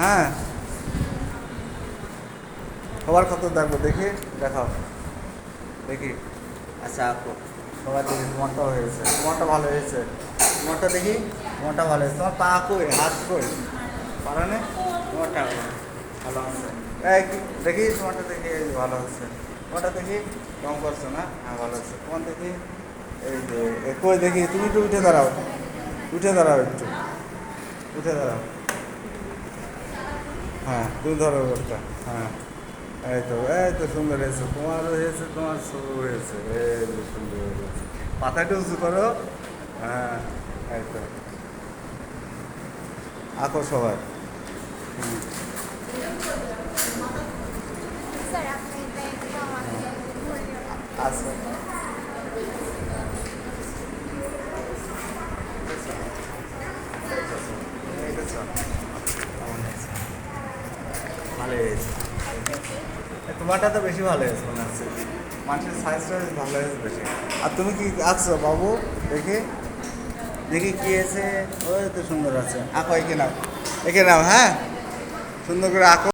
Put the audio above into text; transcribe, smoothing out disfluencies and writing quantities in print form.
হ্যাঁ, সবার কত দেখবো দেখি, দেখাও দেখি। আচ্ছা আপু, সবাই দেখি তোমারটাও হয়েছে, তোমারটা ভালো হয়েছে, তোমারটা দেখি, তোমারটা ভালো হয়েছে। তোমার পা কই, হাত কই, পারা নেই, তোমারটা ভালো আছে। এই দেখি তোমারটা দেখি, এই যে ভালো হচ্ছে, তোমারটা দেখি, কম করছো না, হ্যাঁ ভালো হচ্ছে তোমার দেখি। এই যে কই দেখি, তুমি একটু উঠে দাঁড়াও, উঠে দাঁড়াও একটু, উঠে দাঁড়াও। হ্যাঁ তুমি ধরো ওটা, হ্যাঁ এই তো সুন্দর হয়েছে, তোমারও হয়েছে, তোমার শুরু হয়েছে, এই যে সুন্দর হয়েছে। মাথাটা উঁচু করো, হ্যাঁ এই তো, আঁকো সবাই। হুম, স্যার আপনি এটা একটু আমাকে ধরে আচ্ছা দেখেছো? কেমন হয়েছে? ভালো হয়েছে। তোমারটা তো বেশি ভালো হয়েছে মনে হচ্ছে, মানুষের সাইজটা ভালো হয়েছে বেশি। আর তুমি কি আঁকছো বাবু, দেখি দেখি কি হয়েছে। ওই তো সুন্দর আছে, আঁকো এঁকে নাও, এঁকে নাও, হ্যাঁ সুন্দর করে আঁকো।